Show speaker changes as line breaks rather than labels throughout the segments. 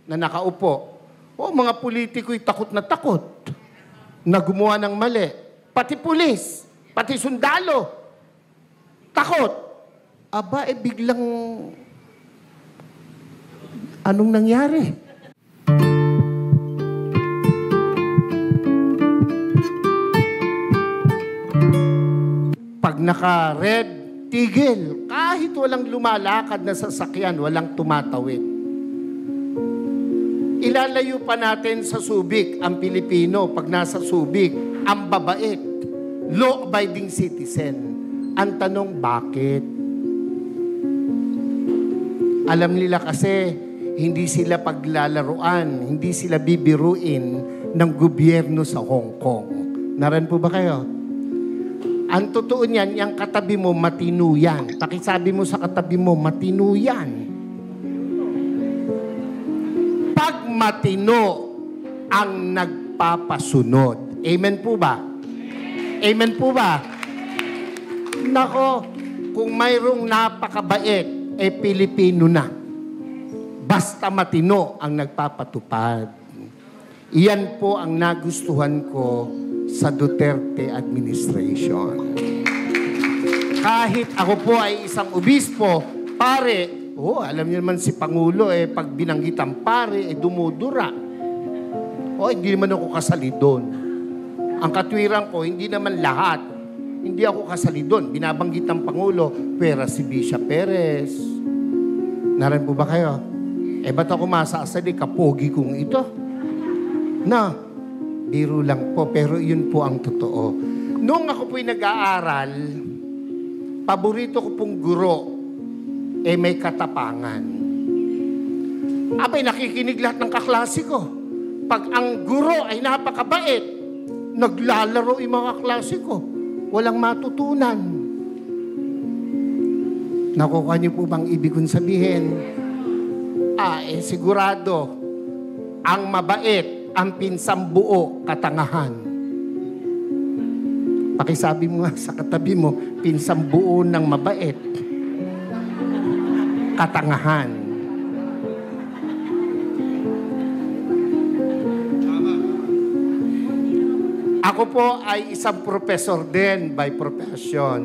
na nakaupo. O mga politiko'y takot na gumawa ng mali. Pati pulis, pati sundalo, takot. Aba, biglang anong nangyari? Pag naka-red, tigil. Kahit walang lumalakad na sasakyan, walang tumatawid. Ilalayo pa natin sa Subic ang Pilipino pag nasa Subic, ang babait, law-abiding citizen. Ang tanong, bakit? Alam nila kasi, hindi sila paglalaruan, hindi sila bibiruin ng gobyerno sa Hong Kong. Naran po ba kayo? Ang totoo niyan, yung katabi mo, matino yan. Pakisabi mo sa katabi mo, matino yan. Pag matino ang nagpapasunod. Amen po ba? Amen po ba? Nako, kung mayroong napakabait, Pilipino na. Basta matino ang nagpapatupad. Iyan po ang nagustuhan ko sa Duterte administration. Kahit ako po ay isang obispo, pare, alam niyo naman si Pangulo, pag binanggit ang pare, dumudura. Hindi naman ako kasali doon. Ang katwiran ko, hindi naman lahat. Hindi ako kasali doon. Binabanggit ng Pangulo, pera si Bisha Perez. Naran po ba kayo? Ba't ako masasali? Kapogi kong ito. Biro lang po, pero yun po ang totoo. Noong ako po'y nag-aaral, paborito ko pong guro, may katapangan. Abay, nakikinig lahat ng kaklase ko. Pag ang guro ay napakabait, naglalaro yung mga klase ko. Walang matutunan. Nakuha niyo po bang ibig kong sabihin? Sigurado, ang mabait, ang pinsang buo, katangahan. Pakisabi mo nga sa katabi mo, pinsang buo ng mabait, katangahan. Ako po ay isang professor din by profession.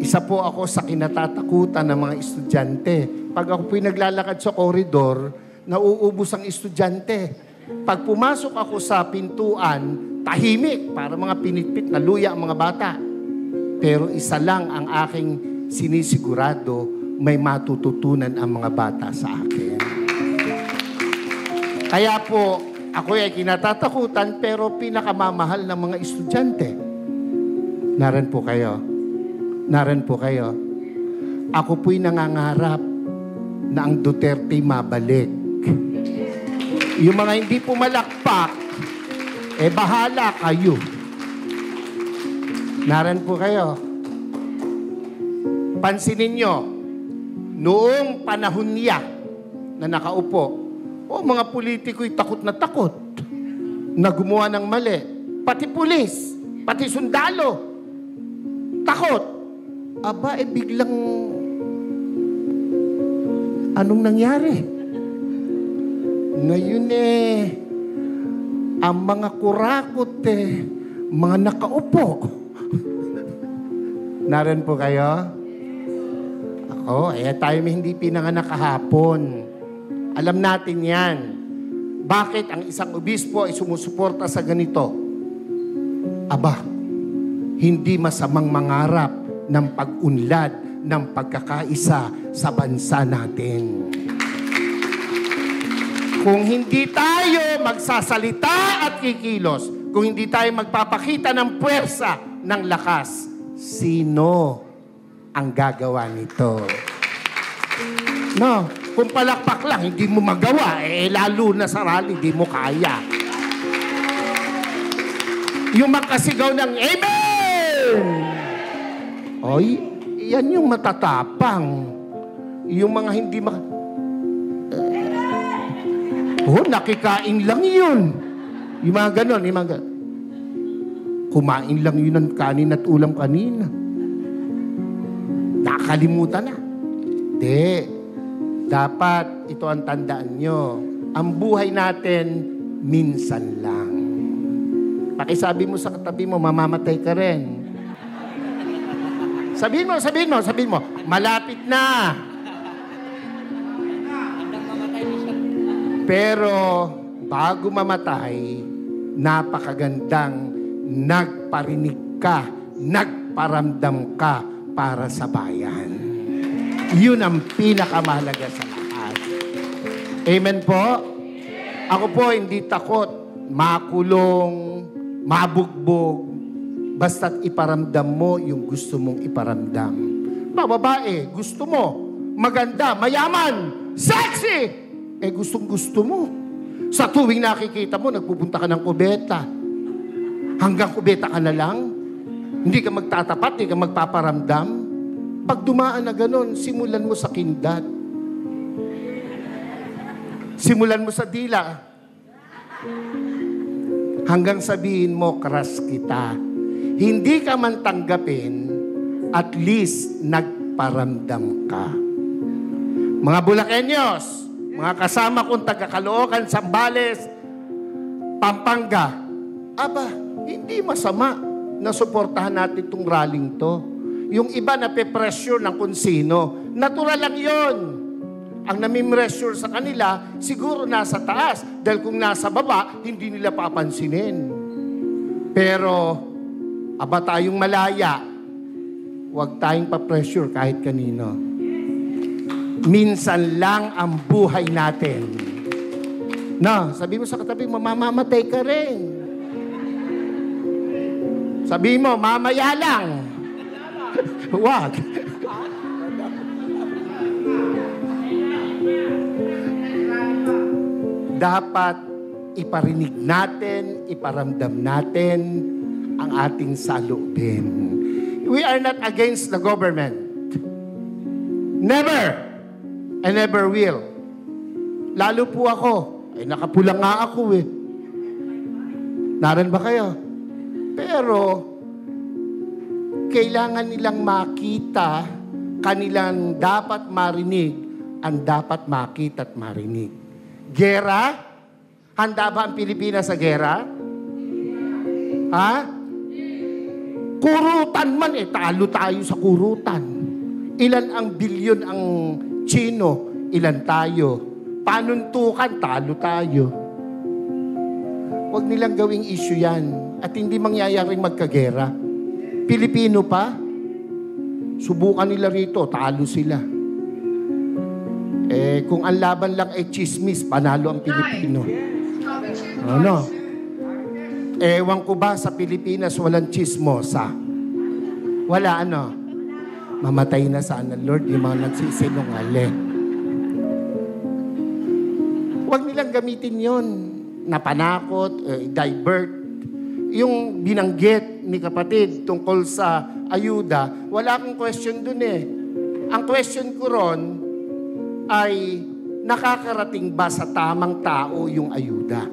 Isa po ako sa kinatatakutan ng mga estudyante. Pag ako po'y naglalakad sa koridor, nauubos ang estudyante. Pag pumasok ako sa pintuan, tahimik para mga pinitpit na luya ang mga bata. Pero isa lang ang aking sinisigurado, may matututunan ang mga bata sa akin. Kaya po, ako ay kinatatakutan pero pinakamamahal ng mga estudyante. Naran po kayo. Naran po kayo. Ako po'y nangangarap na ang Duterte mabalik. Yung mga hindi pumalakpak, bahala kayo. Naran po kayo. Pansinin nyo, noong panahon niya na nakaupo, mga politiko'y takot na gumawa ng mali. Pati pulis, pati sundalo, takot. Aba, biglang anong nangyari? Ngayon ang mga kurakot mga nakaupo. Naran po kayo? Ako, tayo may hindi pinanganak kahapon. Alam natin yan. Bakit ang isang obispo ay sumusuporta sa ganito? Aba, hindi masamang mangarap ng pag-unlad ng pagkakaisa sa bansa natin. Kung hindi tayo magsasalita at kikilos, kung hindi tayo magpapakita ng puwersa, ng lakas, sino ang gagawa nito? No, kung palakpak lang, hindi mo magawa, lalo na sa rally, hindi mo kaya. Yung makasigaw ng Amen! Oy, yan yung matatapang. Yung mga hindi nakikain lang yun. Yung mga ganon, kumain lang yun ng kanin at ulam kanina. Nakakalimutan na. Hindi. Dapat, ito ang tandaan nyo, ang buhay natin, minsan lang. Pakisabi mo sa katabi mo, mamamatay ka rin. Sabihin mo, malapit na. Pero, bago mamatay, napakagandang nagparinig ka, nagparamdam ka para sa bayan. Yun ang pinakamahalaga sa lahat. Amen po? Ako po hindi takot makulong, mabugbog, basta't iparamdam mo yung gusto mong iparamdam. Babae, gusto mo, maganda, mayaman, sexy, gustong-gusto mo. Sa tuwing nakikita mo, nagpupunta ka ng kubeta. Hanggang kubeta ka na lang. Hindi ka magtatapat, hindi ka magpaparamdam. Pag dumaan na ganun, simulan mo sa kindat. Simulan mo sa dila. Hanggang sabihin mo, crush kita. Hindi ka man tanggapin, at least nagparamdam ka. Mga Bulakenyos, mga kasama kong taga-Caloocan, Zambales, Pampanga, hindi masama na suportahan natin itong rallying to. Yung iba na pe-pressure ng kung sino. Natural lang yon. Ang nami-pressure sa kanila, siguro nasa taas. Dahil kung nasa baba, hindi nila papansinin. Pero, tayong malaya, huwag tayong pa-pressure kahit kanino. Minsan lang ang buhay natin. Sabi mo sa katabi, mamamatay ka rin. Sabi mo, mamaya lang. Wag. Dapat iparinig natin, iparamdam natin ang ating saloobin. We are not against the government. Never. And never will. Lalo po ako. Nakapula nga ako Naran ba kayo? Pero, kailangan nilang makita, kanilang dapat marinig, ang dapat makita at marinig. Gera? Handa ba ang Pilipinas sa gera? Ha? Kurutan man talo tayo sa kurutan. Ilan ang bilyon ang Chino? Ilan tayo? Panuntukan, talo tayo. Huwag nilang gawing issue yan. At hindi mangyayaring magkagera. Pilipino pa, subukan nila rito, talo sila. Kung ang laban lang ay chismis, panalo ang Pilipino. Ano? Ewan ko ba sa Pilipinas walang chismosa? Wala Mamatay na sana, Lord, yung mga nagsisinungaling. Huwag nilang gamitin yon na panakot, divert. Yung binanggit ni kapatid tungkol sa ayuda, wala akong question dun Ang question ko ron ay nakakarating ba sa tamang tao yung ayuda?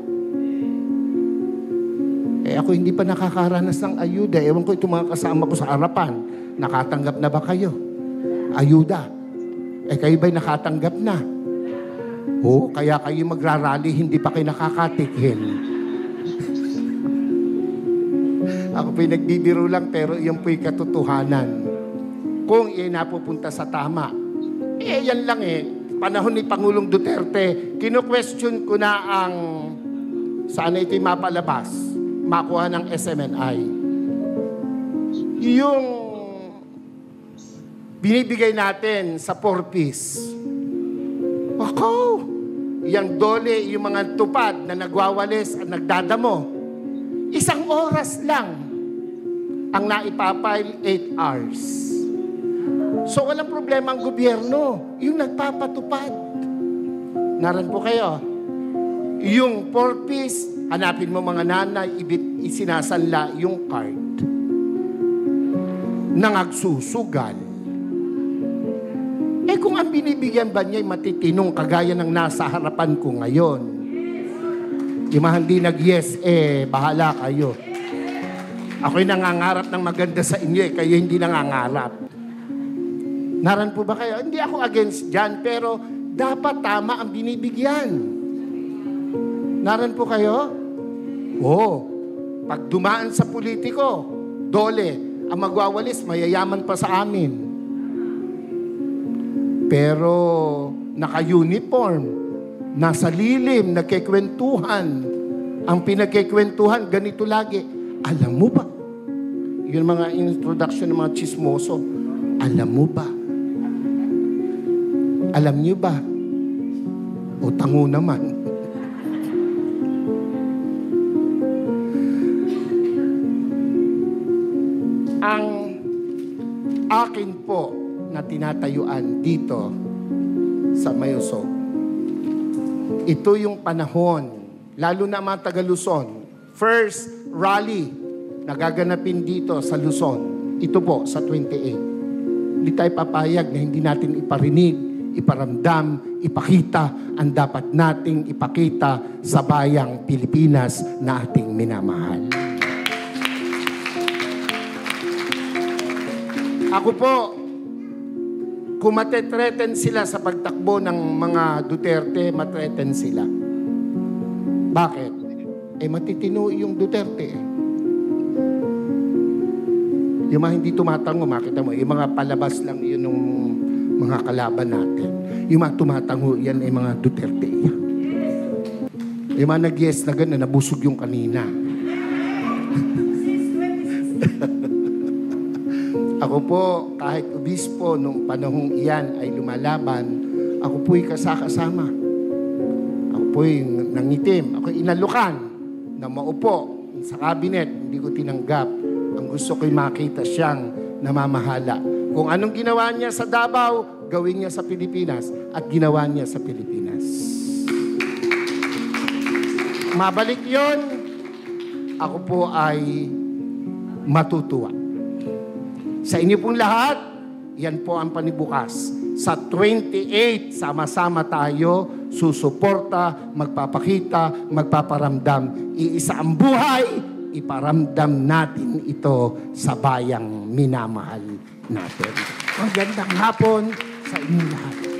Ako hindi pa nakakaranas ng ayuda. Ewan ko itong mga kasama ko sa harapan. Nakatanggap na ba kayo? Ayuda. Kayo ba'y nakatanggap na? Kaya kayo magrarally, hindi pa kayo nakakatikin. Ako po'y nagbibiro lang, pero yan po'y katotohanan. Kung napupunta sa tama, yan lang panahon ni Pangulong Duterte, kino-question ko na ang sana ito'y mapalabas, makuha ng SMNI. Yung binibigay natin sa 4-piece. Yang dole, yung mga tupad na nagwawalis at nagdadamo, 1 oras lang ang naipapile 8 hours. So walang problema ang gobyerno, yung nagpapatupad. Naran po kayo. Yung 4-piece, hanapin mo mga nanay, isinasanla yung card. Nangagsusugal. Kung ang binibigyan ba niya'y matitinong kagaya ng nasa harapan ko ngayon, hindi nag-yes, bahala kayo. Ako'y nangangarap ng maganda sa inyo, kayo hindi nangangarap. Naran po ba kayo? Hindi ako against dyan, pero dapat tama ang binibigyan. Naran po kayo? Oo. Pag dumaan sa politiko, dole, ang magwawalis, mayayaman pa sa amin. Pero naka-uniform, nasa lilim, nagkikwentuhan. Ang pinagkikwentuhan, ganito lagi. Alam mo ba? Yun mga introduction ng mga chismoso. Alam mo ba? Alam niyo ba? O tango naman. Ang akin po na tinatayuan dito sa Mayuso, ito yung panahon, lalo na mga taga Luzon, first rally na gaganapin dito sa Luzon. Ito po, sa 28. Hindi tayo papayag na hindi natin iparinig, iparamdam, ipakita ang dapat nating ipakita sa bayang Pilipinas na ating minamahal. Ako po, kung matetreten sila sa pagtakbo ng mga Duterte, matreten sila. Bakit? Matitino yung Duterte. Yung mga hindi tumatango, makita mo, yung mga palabas lang yun ng mga kalaban natin. Yung mga tumatango, yan ay mga Duterte. Yung mga nag-yes na gano'n, nabusog yung kanina. Ako po, kahit obispo, nung panahong iyan ay lumalaban, ako po'y kasakasama. Ako po'y nangitim. Ako'y inalukan na maupo sa kabinet. Hindi ko tinanggap. Ang gusto ko'y makita siyang namamahala. Kung anong ginawa niya sa Davao, gawin niya sa Pilipinas at ginawa niya sa Pilipinas. Mabalik yon, ako po ay matutuwa. Sa inyo pong lahat, yan po ang panibukas. Sa 28, sama-sama tayo, susuporta, magpapakita, magpaparamdam. Iisa ang buhay, iparamdam natin ito sa bayang minamahal natin. Magandang hapon sa inyong lahat.